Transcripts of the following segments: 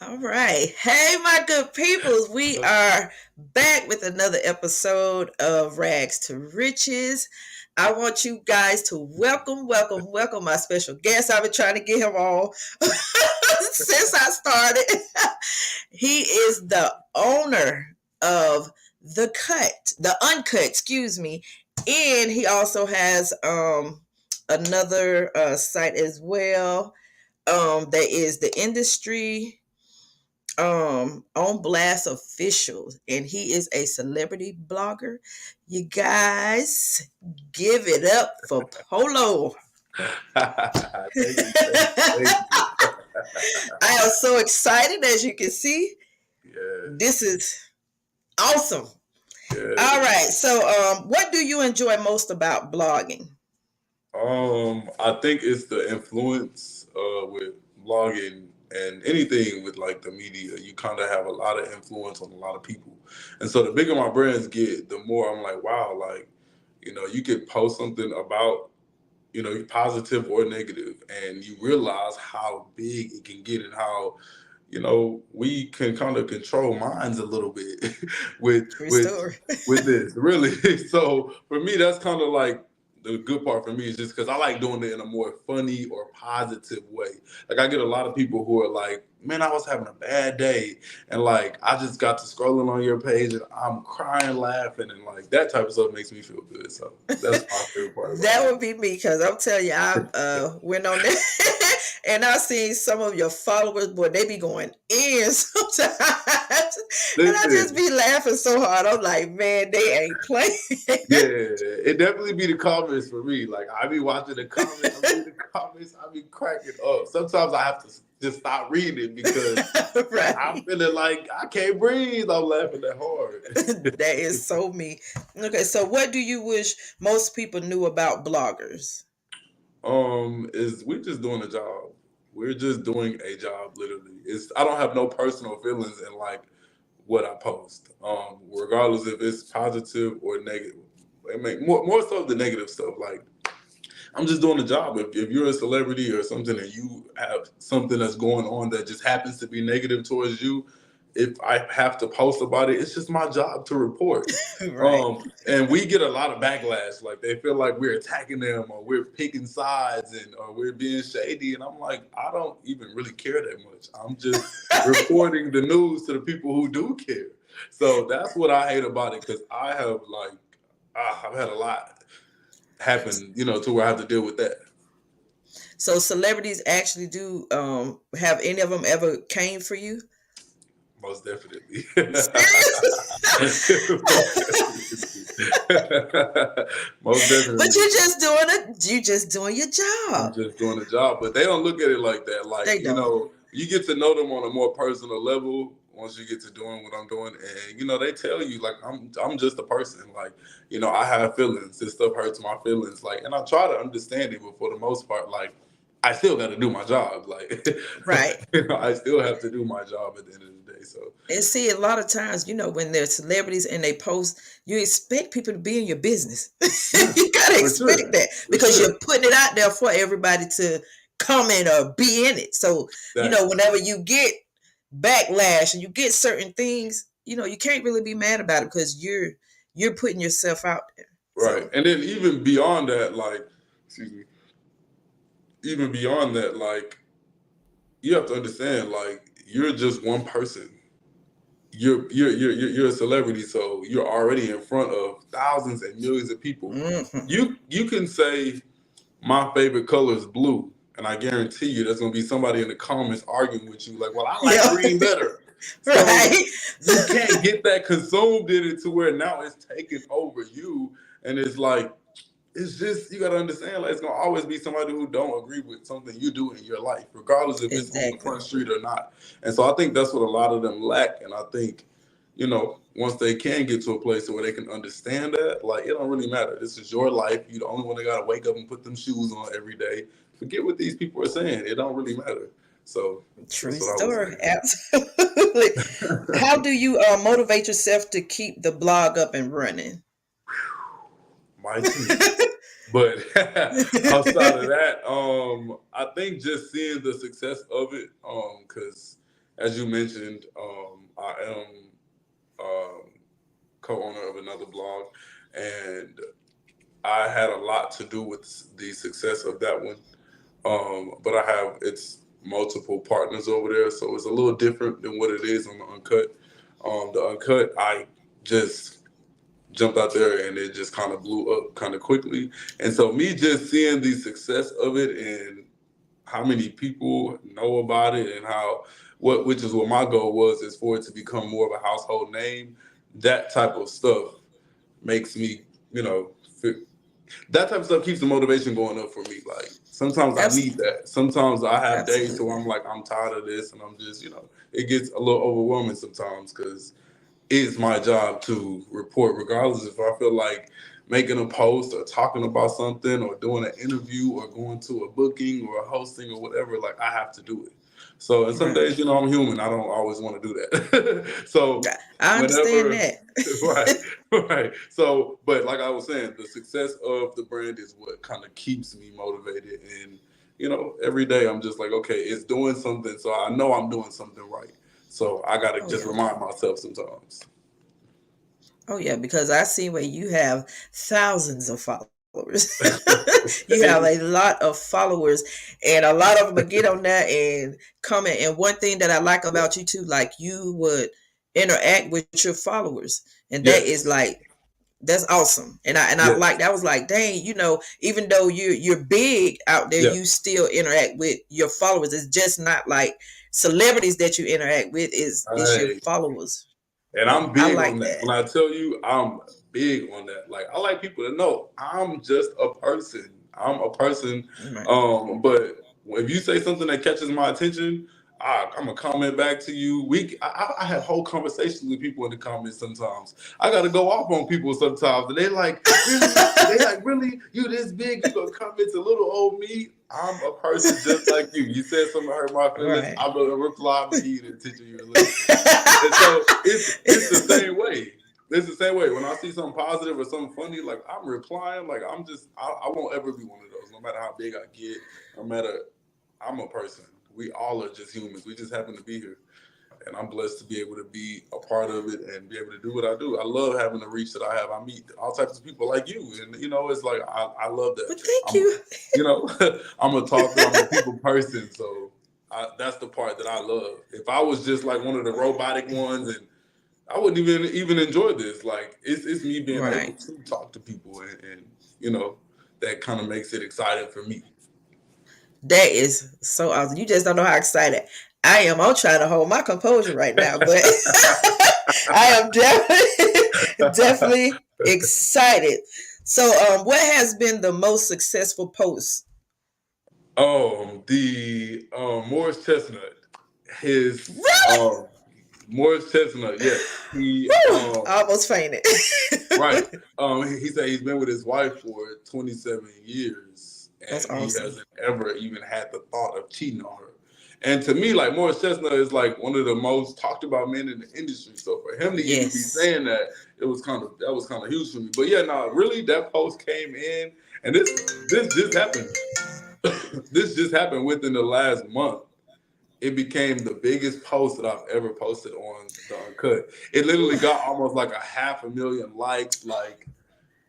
All right. Hey, my good peoples. We are back with another episode of Rags to Riches. I want you guys to welcome my special guest. I've been trying to get him on since I started. He is the owner of the Uncut, excuse me. And he also has another site as well. That is the industry on blast official, and he is a celebrity blogger. You guys give it up for Polo. Thank you, thank you, thank you. I am so excited, as you can see. This Yes, is awesome. All yes. right, so what do you enjoy most about blogging? I think it's the influence with blogging and anything with like the media. You kind of have a lot of influence on a lot of people, and so the bigger my brands get, the more I'm like, wow, like you could post something about positive or negative, and you realize how big it can get and how we can kind of control minds a little bit with True with story. with this, really. So for me, that's kind of like the good part for me is just because I like doing it in a more funny or positive way. Like I get a lot of people who are like, "Man, I was having a bad day," and like I just got to scrolling on your page and I'm crying, laughing, and like that type of stuff makes me feel good. So that's my favorite part about That would be me because I'm telling you, I went on there and I seen some of your followers, boy, they be going in sometimes. And I just Listen, be laughing so hard. I'm like, man, they ain't playing. yeah, it definitely be the comments for me. Like I be watching the comments, I read the comments, I be cracking up. Sometimes I have to just stop reading because I'm Right. feeling like I can't breathe. I'm laughing that hard. That is so me. Okay, so what do you wish most people knew about bloggers? Is we just doing a job. We're just doing a job, literally. It's I don't have no personal feelings in like what I post. Regardless if it's positive or negative. I mean, more so the negative stuff. Like I'm just doing a job. If you're a celebrity or something and you have something that's going on that just happens to be negative towards you, if I have to post about it, it's just my job to report. Right. And we get a lot of backlash. Like they feel like we're attacking them or we're picking sides and or we're being shady. And I'm like, I don't even really care that much. I'm just reporting the news to the people who do care. So that's what I hate about it because I have like I've had a lot happen, to where I have to deal with that. So celebrities actually do have any of them ever came for you? Most definitely. Serious? Most definitely. Most But definitely. you just doing your I'm job. just doing a job, but they don't look at it like that. Like, They don't. you get to know them on a more personal level once you get to doing what I'm doing, and they tell you like I'm just a person. Like, I have feelings. This stuff hurts my feelings. Like, and I try to understand it, but for the most part, like, I still got to do my job. Like, Right. I still have to do my job at the end of the day. So, And see, a lot of times, when they're celebrities and they post, you expect people to be in your business. yeah, You gotta for expect sure, that for because sure. you're putting it out there for everybody to comment or be in it. So, Exactly. whenever you get backlash and you get certain things, you can't really be mad about it because you're putting yourself out there. Right. So And then even beyond that, like, excuse me, even beyond that, like, you have to understand, like, you're just one person. You're a celebrity, so you're already in front of thousands and millions of people. mhm. You can say my favorite color is blue, and I guarantee you there's gonna be somebody in the comments arguing with you, like, well, I like Yeah. green better. So Right. you can't get that consumed in it to where now it's taking over you, and it's like it's just you gotta understand like it's gonna always be somebody who don't agree with something you do in your life, regardless if it's on the Exactly. front street or not. And so I think that's what a lot of them lack. And I think, once they can get to a place where they can understand that, like it don't really matter. This is your life. You're the only one that gotta wake up and put them shoes on every day. Forget what these people are saying. It don't really matter. So True that's what I would story. say. Absolutely. How do you motivate yourself to keep the blog up and running? My team. But outside of that, I think just seeing the success of it, because as you mentioned, I am um, co-owner of another blog, and I had a lot to do with the success of that one. But I have it's multiple partners over there, so it's a little different than what it is on the Uncut. The Uncut, I just jumped out there and it just kind of blew up kind of quickly. And so me just seeing the success of it and how many people know about it and how what which is what my goal was is for it to become more of a household name. That type of stuff makes me, you know, that type of stuff keeps the motivation going up for me. Like sometimes I need Absolutely. that. Sometimes I have days where Absolutely. I'm like, I'm tired of this, and I'm just, it gets a little overwhelming sometimes because it's my job to report, regardless if I feel like making a post or talking about something or doing an interview or going to a booking or a hosting or whatever. Like I have to do it. So, and some Right. days, I'm human. I don't always want to do that. So, I understand whenever, that. right, right. So, but like I was saying, the success of the brand is what kind of keeps me motivated. And, every day I'm just like, okay, it's doing something. So I know I'm doing something right. So I got to Oh just yeah. remind myself sometimes. Oh yeah, because I see where you have thousands of followers. You have a Hey, lot of followers, and a lot of them will get on there and comment. And one thing that I like about you too, like you would interact with your followers, and that is yes, like that's awesome. And I yes, like that was like, dang, even though you're big out there, yeah. you still interact with your followers. It's just not like celebrities that you interact with is your Hey, followers. and I'm I big on like that. that. When I tell you, I'm big on that. Like I like people to know I'm just a person. I'm a person. Right. But if you say something that catches my attention, I'm gonna comment back to you. I have whole conversations with people in the comments sometimes. I gotta go off on people sometimes, and they like really. They like really. You this big? You gonna comment to little old me? I'm a person just like you. You said something that hurt my feelings. Right. I'm gonna reply. I'm gonna give you the attention you're listening. And so it's the same way. It's the same way. When I see something positive or something funny, like I'm replying, like I won't ever be one of those. No matter how big I get, no matter I'm a person. We all are just humans. We just happen to be here. And I'm blessed to be able to be a part of it and be able to do what I do. I love having the reach that I have. I meet all types of people like you. And it's like I love that. But thank I'm you. you know, I'm a talker, I'm a people person, so that's the part that I love. If I was just like one of the robotic ones and I wouldn't even enjoy this. Like it's me being able Right. to talk to people and you know that kind of makes it exciting for me. That is so awesome. You just don't know how excited I am. I'm trying to hold my composure right now, but I am definitely definitely excited. So, what has been the most successful post? The Morris Chestnut, his Really? Morris Chestnut, yes, he Whew, I almost fainted. right. He said he's been with his wife for 27 years, That's and he awesome. hasn't ever even had the thought of cheating on her. And to me, like Morris Chestnut is like one of the most talked about men in the industry. So for him to even be Yes. saying that, that was kind of huge for me. But yeah, no, really, that post came in, and this just happened. This just happened within the last month. It became the biggest post that I've ever posted on the Uncut. It literally Whew. got almost like a 500,000 likes. Like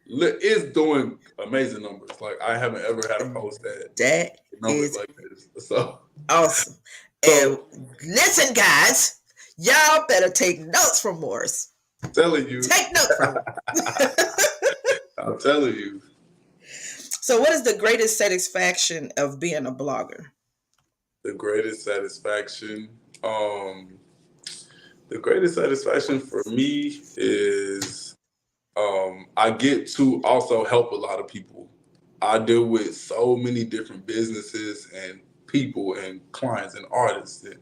it's doing amazing numbers. Like I haven't ever had a post that That numbers is like this. So awesome. And so listen, guys, y'all better take notes from Morris. telling you, Take note from him. I'm telling you, So, what is the greatest satisfaction of being a blogger? the greatest satisfaction. Um, the greatest satisfaction for me is I get to also help a lot of people. I deal with so many different businesses and people and clients and artists that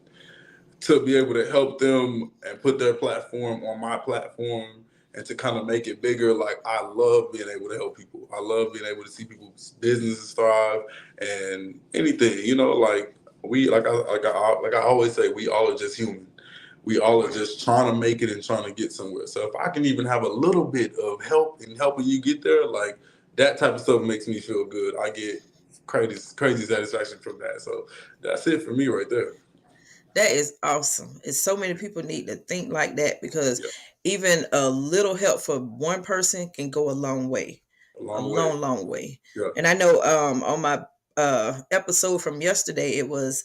to be able to help them and put their platform on my platform and to kind of make it bigger. Like I love being able to help people. I love being able to see people's businesses thrive and anything. Like I always say, we all are just human. We all are just trying to make it and trying to get somewhere. So if I can even have a little bit of help in helping you get there, like that type of stuff makes me feel good. I get crazy satisfaction from that. So that's it for me right there. That is awesome. It's so many people need to think like that because Yeah, even a little help for one person can go a long way. a A long way. long, long way. Yeah, And I know on my episode from yesterday it was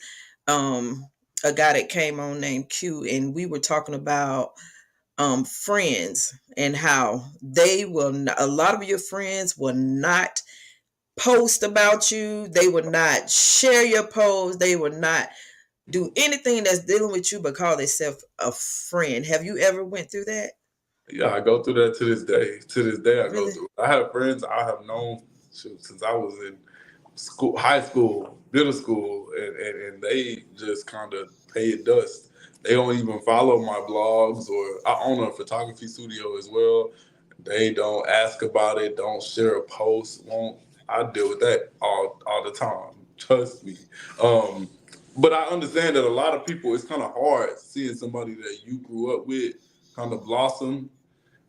um a guy that came on named Q, and we were talking about friends and how they will not, a lot of your friends will not post about you, they will not share your post, they will not do anything that's dealing with you but call themselves a friend. Have you ever went through that? yeah. I go through that to this day. To this day, I go Really? through. I have friends I have known since I was in school, high school, middle school, and they just kind of pay it dust. They don't even follow my blogs, or I own a photography studio as well. They don't ask about it, don't share a post, won't. I deal with that all the time. Trust me. Um, but I understand that a lot of people, it's kind of hard seeing somebody that you grew up with kind of blossom,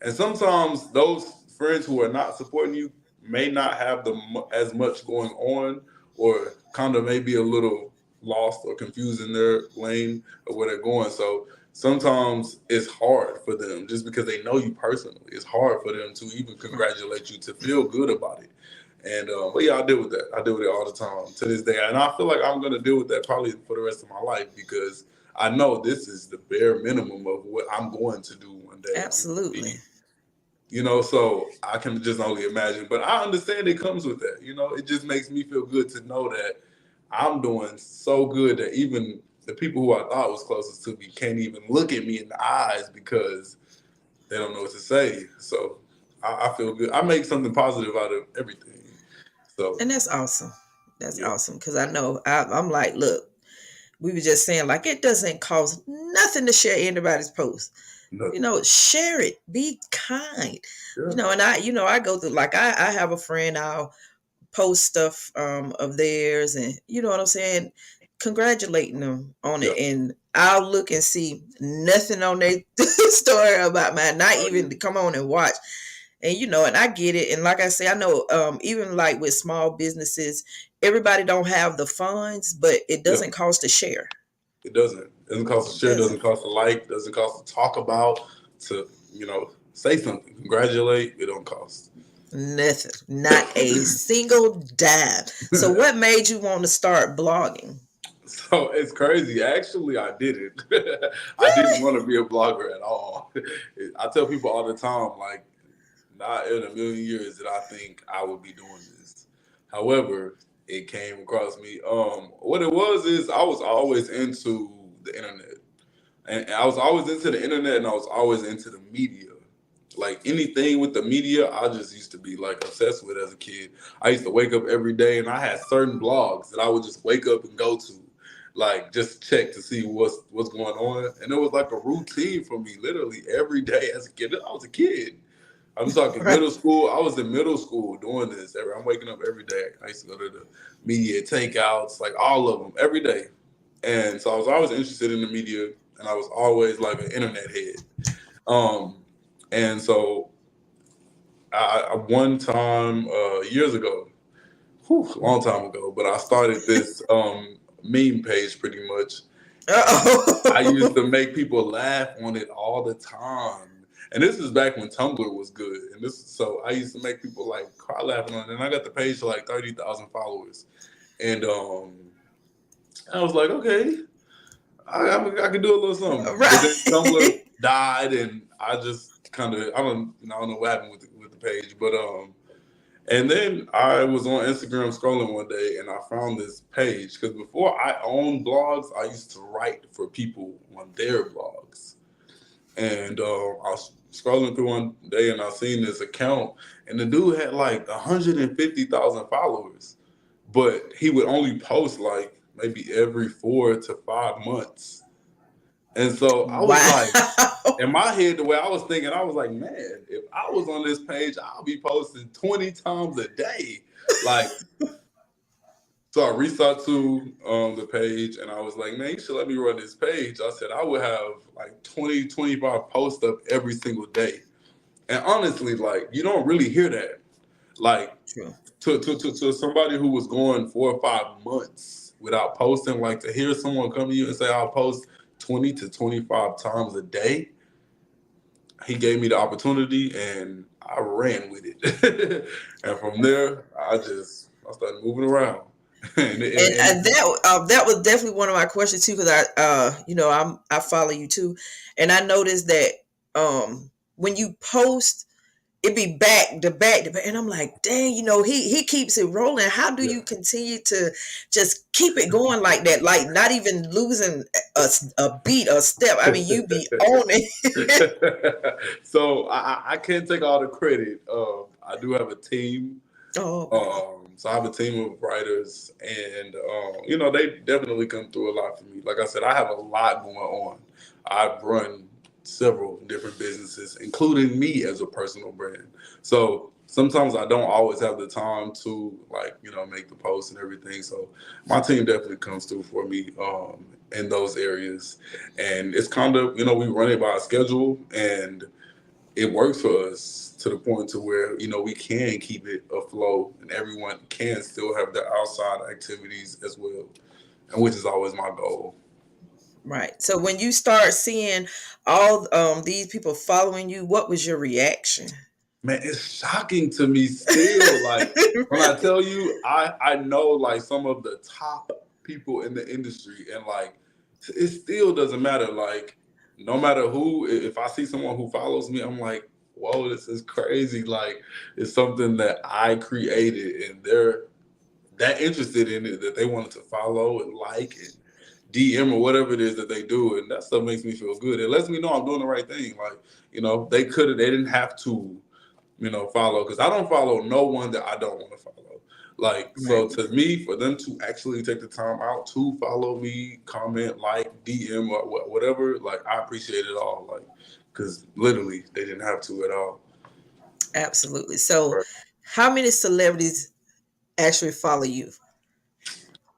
and sometimes those friends who are not supporting you may not have as much going on, or kind of maybe a little lost or confused in their lane of where they're going. So sometimes it's hard for them just because they know you personally. It's hard for them to even congratulate you, to feel good about it. And but yeah, I deal with that. I deal with it all the time to this day, and I feel like I'm gonna deal with that probably for the rest of my life because I know this is the bare minimum of what I'm going to do one day. I'm going to Absolutely. be, so I can just only imagine. But I understand it comes with that. It just makes me feel good to know that I'm doing so good that even the people who I thought was closest to me can't even look at me in the eyes because they don't know what to say. So I feel good. I make something positive out of everything. So And that's awesome. That's yeah, awesome because I know I'm like, look, we were just saying like it doesn't cost nothing to share anybody's post. nothing. Share it. Be kind. Yeah, And I go through like I have a friend. I'll post stuff of theirs, and you know what I'm saying, congratulating them on yeah. it, and I'll look and see nothing on their story about mine, not Oh even yeah, to come on and watch. And and I get it, and like I say, I know even like with small businesses, everybody don't have the funds, but it yeah. doesn't cost to share. It doesn't. It doesn't cost to It share. doesn't. Doesn't cost to like. Doesn't cost to talk about. To say something. Congratulate. It don't cost. Nothing, not a single dime. So what made you want to start blogging? So it's crazy. Actually, I didn't. I didn't Really? want to be a blogger at all. I tell people all the time, like, not in a million years did I think I would be doing this. However, it came across me. What it was is I was always into the internet, and I was always into the internet, and I was always into the media. Like anything with the media, I just used to be like obsessed with as a kid. I used to wake up every day, and I had certain blogs that I would just wake up and go to, like just check to see what's going on. And it was like a routine for me, literally every day as a kid. I was a kid. I'm talking Right. middle school. I was in middle school doing this. I'm waking up every day. I used to go to the media takeouts, like all of them, every day. And so I was always interested in the media, and I was always like an internet head. Um, and so one time years ago, a long time ago, but I started this meme page pretty much. I used Uh-oh. to make people laugh on it all the time. And this is back when Tumblr was good. And so I used to make people like cry laughing on it. And I got the page to like 30,000 followers. And I was like, okay, I can do a little something. But then Tumblr Right. died, and I just kind of I don't know what happened with the page, but and then I was on Instagram scrolling one day, and I found this page because before I owned blogs, I used to write for people on their blogs, and I was scrolling through one day, and I seen this account, and the dude had like 150,000 followers, but he would only post like maybe every 4 to 5 months. And so I was like, Wow. in my head, the way I was thinking, I was like, man, if I was on this page, I'll be posting 20 times a day. Like, so I reached out to the page, and I was like, man, you should let me run this page. I said I would have like 20, 25 posts up every single day. And honestly, like, you don't really hear that. Like, True. to somebody who was going 4 or 5 months. without posting. Like to hear someone come to you and say, "I'll post 20 to 25 times a day." He gave me the opportunity, and I ran with it. And from there, I started moving around. And that was definitely one of my questions too, because I follow you too, and I noticed that when you post, it be back to back to back, and I'm like, dang, he keeps it rolling. How do Yeah. you continue to just keep it going like that, like not even losing a beat or step? I mean, you be on it. So I can't take all the credit. I do have a team. Oh, okay. So I have a team of writers, and they definitely come through a lot for me. Like I said, I have a lot going on. I've run several different businesses, including me as a personal brand. So sometimes I don't always have the time to make the posts and everything. So my team definitely comes through for me in those areas, and it's kind of we run it by a schedule, and it works for us to the point to where we can keep it afloat, and everyone can still have their outside activities as well, and which is always my goal. Right. So when you start seeing all these people following you, what was your reaction? Man, it's shocking to me still. Like when I Really? tell you, I know like some of the top people in the industry, and like it still doesn't matter. Like no matter who, if I see someone who follows me, I'm like, whoa, this is crazy. Like it's something that I created, and they're that interested in it that they wanted to follow and like and DM or whatever it is that they do, and that stuff makes me feel good. It lets me know I'm doing the right thing. Like they didn't have to follow, because I don't follow no one that I don't want to follow. Like, Right. so to me, for them to actually take the time out to follow me, comment, like, DM, or whatever, like, I appreciate it all. Like, because literally, they didn't have to at all. Absolutely. So, Right. how many celebrities actually follow you?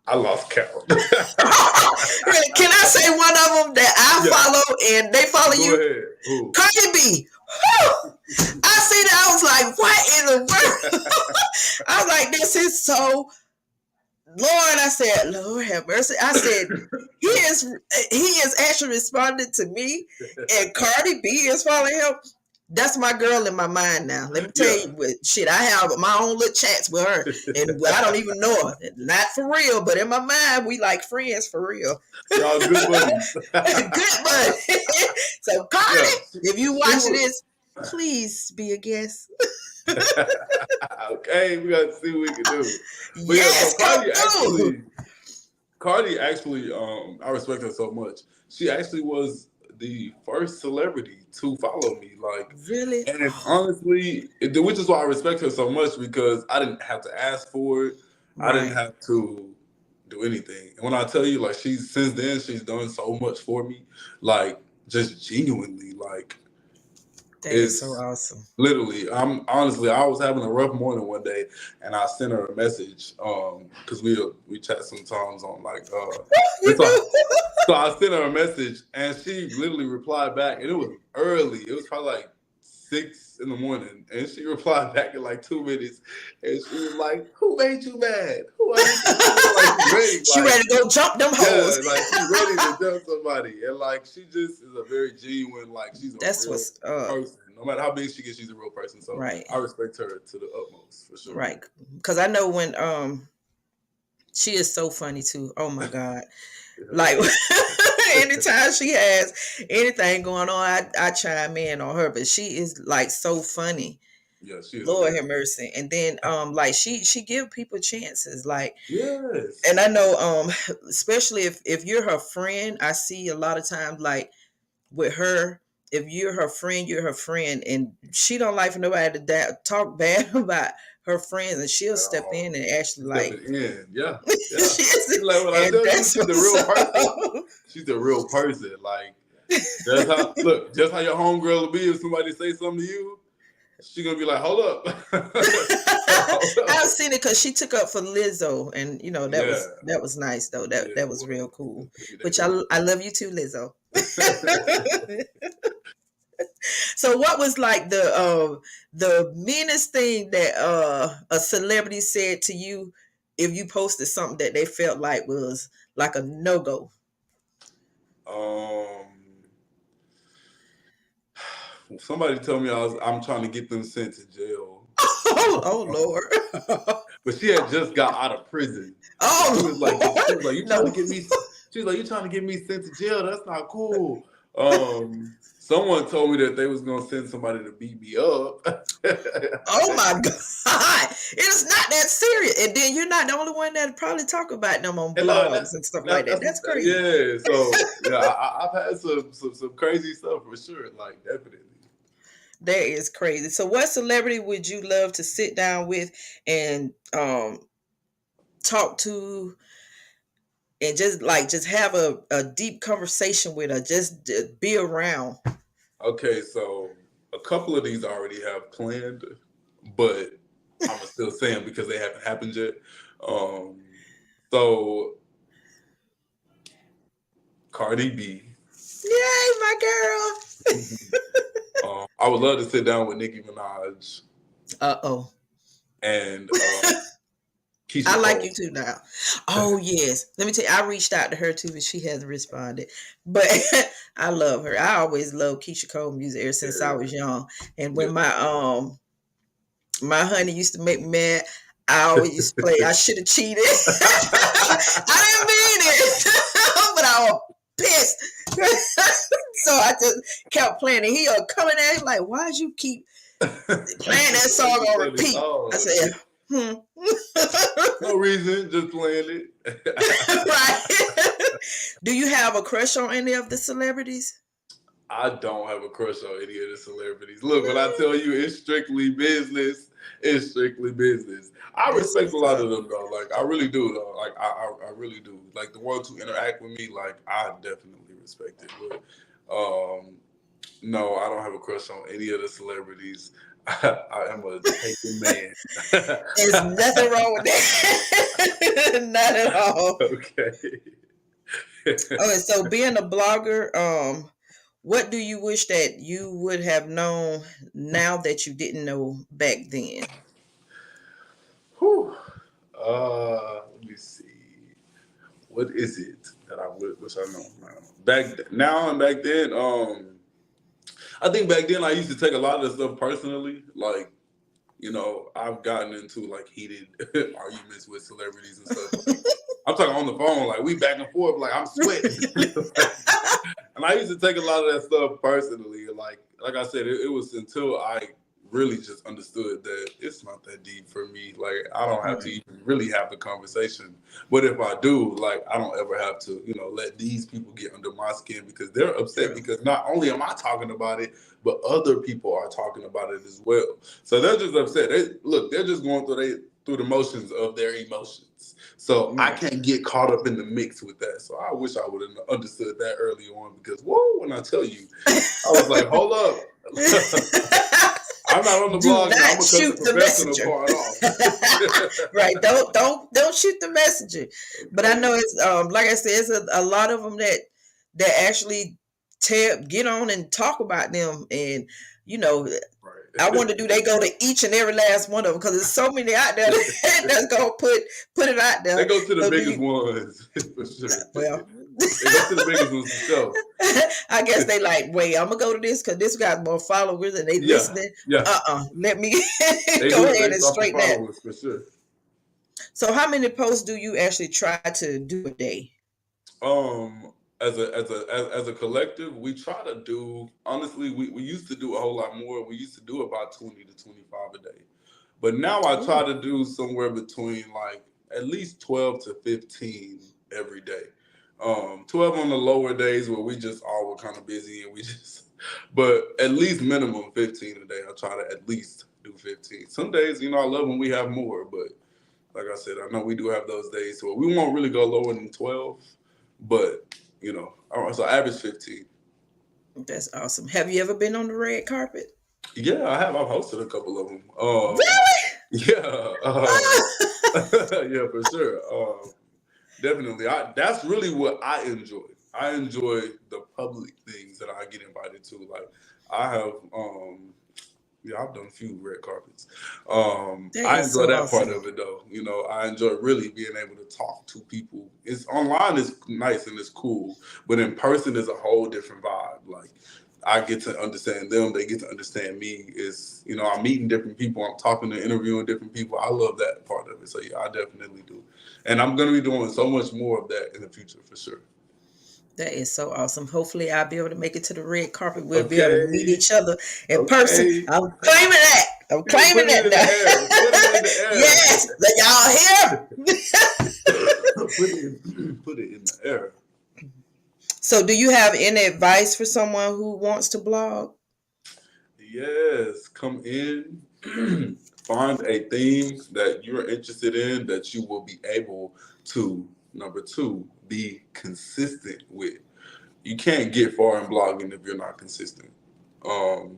I lost count. Really? Can I say one of them that I Yeah, follow and they follow go you? ahead. Ooh. Cardi B. Whew! I see that. I was like, what in the world? I was like, this is so. Lord, I said, Lord have mercy. I said, he is actually responding to me, and Cardi B is following him. That's my girl in my mind now. Let me tell Yeah. you, shit, I have my own little chats with her, and I don't even know her. Not for real, but in my mind, we like friends for real. Y'all good buddies. Good buddy. So Cardi, Yeah. if you She watching was. this, please be a guest. Okay, we got to see what we can do. But yeah, so Yes, come through. Cardi actually, I respect her so much. She actually was the first celebrity to follow me. Like, Really? and Oh, honestly, which is why I respect her so much, because I didn't have to ask for it. I didn't right. have to do anything. And when I tell you, like, since then she's done so much for me. Like, just genuinely, like, That is so it's awesome. literally. I was having a rough morning one day, and I sent her a message because we chat sometimes on like and You do? so I sent her a message, and she literally replied back, and it was early. It was probably like 6 in the morning, and she replied back in like 2 minutes, and she was like, "Who made you mad? Who are these people?" Like she's ready, She like ready to go jump them yeah, hoes. like she's ready to jump somebody, and like she just is a very genuine, like she's a That's real what's up. person. No matter how big she gets, she's a real person. So Right. I respect her to the utmost for sure. Right. Because I know when she is so funny too. Oh my God. Like anytime she has anything going on, I chime in on her. But she is like so funny. Yeah, she is Lord hilarious. have mercy. And then like she give people chances. Like, and Yes. I know especially if you're her friend, I see a lot of times like with her, if you're her friend, and she don't like for nobody to talk bad about her friends, and she'll At step all. in and actually like Stepping in. Yeah. Yeah. she's, She's like, when I and tell you that's she's a what's real person, up. she's a real person. Like just how your homegirl will be if somebody say something to you, she gonna be like, hold up. Hold I've up. seen it because she took up for Lizzo, and Yeah. that was nice though. Yeah, That it was was. real cool. They Which really I love you too, Lizzo. did. So what was like the meanest thing that a celebrity said to you if you posted something that they felt like was like a no-go? Um, somebody told me I'm trying to get them sent to jail. Oh Lord. But she had just got out of prison. And she was like, Oh Lord. you trying to No. get me? She was like, you trying to get me sent to jail? That's not cool. Someone told me that they was gonna send somebody to beat me up. Oh my God. It's not that serious. And then you're not the only one that probably talk about them on And blogs and stuff like that. that's That's crazy. yeah. So yeah, I've had some crazy stuff for sure. Like definitely. That is crazy. So what celebrity would you love to sit down with and talk to and just have a deep conversation with her, just be around? Okay, so a couple of these I already have planned, but I'm still saying because they haven't happened yet. Um, so Cardi B. Yay, my girl. I would love to sit down with Nicki Minaj Uh-oh. and Keisha I like Cole. you too now. Oh yes. Let me tell you, I reached out to her too, but she hasn't responded. But I love her. I always loved Keisha Cole music ever since I was young. And when Yeah. my honey used to make me mad, I always used to play I should have cheated. I didn't mean it. But I was pissed. So I just kept playing it. He was coming at him like, why'd you keep playing that song on repeat? I said, No reason, just playing it. right. Do you have a crush on any of the celebrities? I don't have a crush on any of the celebrities. Look, when I tell you it's strictly business, it's strictly business. I That's respect a what's lot up. of them though. Like I really do though. Like I really do. Like the ones who interact with me, like I definitely respect it. But no, I don't have a crush on any of the celebrities. I am a taken man. There's nothing wrong with that. Not at all. Okay. Okay, so being a blogger, what do you wish that you would have known now that you didn't know back then? Whew. Let me see. What is it that I wish I know now? Now and back then, I think back then I used to take a lot of the stuff personally. Like, I've gotten into like heated arguments with celebrities and stuff. Like, I'm talking on the phone, like we back and forth, like I'm sweating. And I used to take a lot of that stuff personally. Like I said, it was until I really just understood that it's not that deep for me. Like I don't have to Right. even really have the conversation. But if I do, like I don't ever have to, let these people get under my skin because they're upset True. because not only am I talking about it, but other people are talking about it as well. So they're just upset. They're just going through the motions of their emotions. So I Right. can't get caught up in the mix with that. So I wish I would have understood that early on because whoa, when I tell you, I was like, hold up. I'm not on the Do blog now. I'm not gonna cut shoot the the professional messenger. part off. Right. Don't shoot the messenger. But I Okay. know it's like I said, it's a lot of them that actually get on and talk about them, and you know I Right. wonder do they go to each and every last one of them because there's so many out there that's gonna put it out They there. go to the So do biggest you? ones for sure. Well, They go to the biggest ones for sure. I guess they like, wait, I'm gonna go to this because this got more followers and they Yeah, listening. yeah. Let me They go do ahead based and off the straighten that. followers for sure. So, how many posts do you actually try to do a day? As a collective, we try to do honestly, we used to do a whole lot more. We used to do about 20 to 25 a day. But now I try Ooh, to do somewhere between like at least 12 to 15 every day. 12 on the lower days where we just all were kind of busy and we just but at least minimum 15 a day. I try to at least do 15. Some days, I love when we have more, but like I said, I know we do have those days where we won't really go lower than 12, but so average 15. that's awesome. Have you ever been on the red carpet? Yeah, I have. I've hosted a couple of them. Really? Yeah, yeah, for sure. Definitely. That's really what I enjoy. I enjoy the public things that I get invited to. Like I have Yeah, I've done a few red carpets. That I is enjoy so that part awesome. of it though. You know, I enjoy really being able to talk to people. It's online is nice and it's cool, but in person is a whole different vibe. Like I get to understand them, they get to understand me. It's I'm meeting different people, I'm talking to interviewing different people. I love that part of it. So yeah, I definitely do. And I'm gonna be doing so much more of that in the future for sure. That is so awesome. Hopefully, I'll be able to make it to the red carpet. We'll be able to meet Okay. each other in person. Okay. I'm claiming that. I'm Yeah, claiming put it that in the air. Put it in now. the air. Yes, let y'all hear. Put it in the air. So, do you have any advice for someone who wants to blog? Yes, come in, find a theme that you're interested in that you will be able to, number two, be consistent with. You can't get far in blogging if you're not consistent. Um,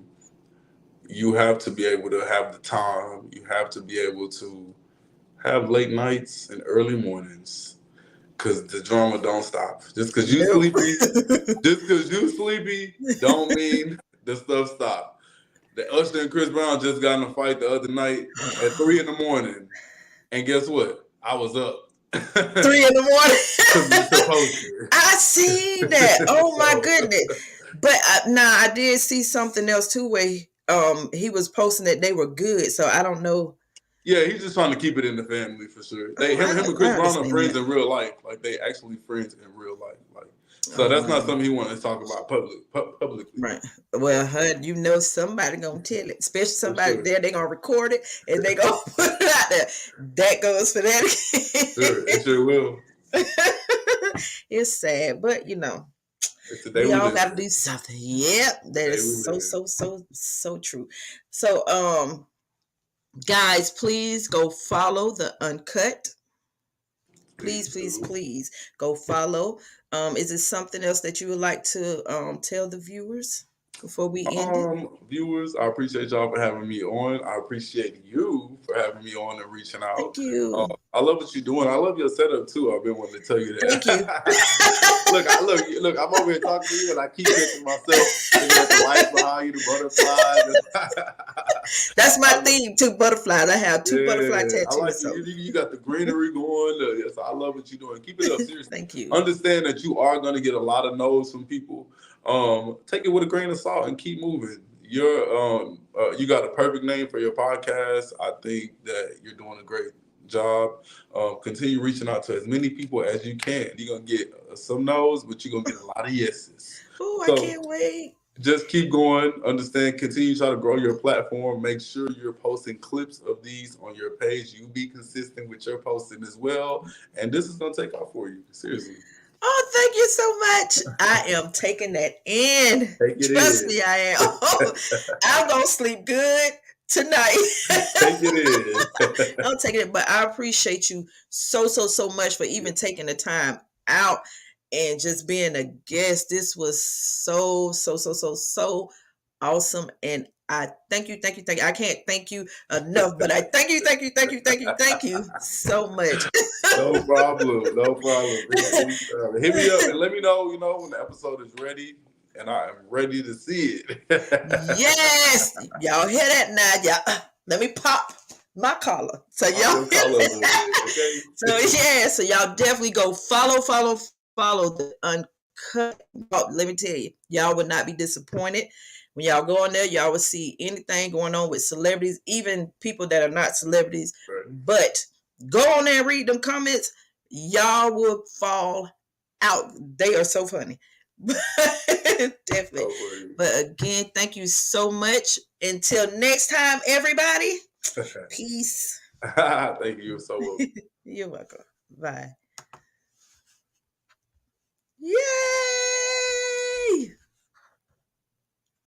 you have to be able to have the time. You have to be able to have late nights and early mornings because the drama don't stop. Nope. Just because you sleepy, don't mean the stuff stop. The Usher and Chris Brown just got in a fight the other night at 3 in the morning, and guess what? I was up 3 in the morning. because we supposed to. I seen that. Oh my So goodness! But I did see something else too, where he was posting that they were good. So I don't know. yeah, he's just trying to keep it in the family for sure. Oh, Him and I Chris Brown are understand friends that. in real life. Like they actually friends in real life. Like so Oh that's not wow. something he wanted to talk about publicly Right. Well, Hud, somebody gonna tell it, especially for somebody sure. there. They gonna record it and they gonna put it out there. That goes for Sure, it that. sure will. It's sad, but It's the day we we all live got to in. do something. Yep, that Day is we so live in. so so so true. So, guys, please go follow the Uncut. Please, Please please, do. please go follow. Is it something else that you would like to tell the viewers before we end it? Viewers, I appreciate y'all for having me on. I appreciate you for having me on and reaching out. Thank you. I love what you're doing. I love your setup too. I've been wanting to tell you Thank you. that. Look. I'm over here talking to you, and I keep catching myself looking at the lights behind you, the butterflies. That's my I love, theme too. Butterflies. I have two butterfly yeah, I like tattoos. you. So You got the greenery going. Yes, I love what you're doing. Keep it up. Seriously, thank you. understand that you are going to get a lot of no's from people. Take it with a grain of salt and keep moving. You got a perfect name for your podcast. I think that you're doing a great job. Continue reaching out to as many people as you can. You're gonna get some no's, but you're gonna get a lot of yeses. Oh, I So can't wait. just keep going. Understand. Continue to try to grow your platform. Make sure you're posting clips of these on your page. You be consistent with your posting as well, and this is gonna take off for you. Seriously, Oh, thank you so much. I am taking that in. take it Trust in. me, I am. I'm gonna sleep good tonight. Take it in. I'm taking it, but I appreciate you so so so much for even taking the time out and just being a guest. This was so so so so so awesome, and I thank you, thank you, thank you. I can't thank you enough, but I thank you, thank you, thank you, thank you, thank you so much. No problem. No problem. Hit me up and let me know, when the episode is ready. And I am ready to see it. Yes, y'all hear that now? Y'all, let me pop my collar. So Pop y'all your hear collar a little bit, that? So okay? yeah, so y'all definitely go follow the Uncut. Oh, let me tell you, y'all would not be disappointed when y'all go on there. Y'all will see anything going on with celebrities, even people that are not celebrities. Right. But go on there and read them comments. Y'all will fall out. They are so funny. Definitely. No worries. But again, thank you so much. Until next time, everybody. Peace. Thank you so much. You're welcome. Bye.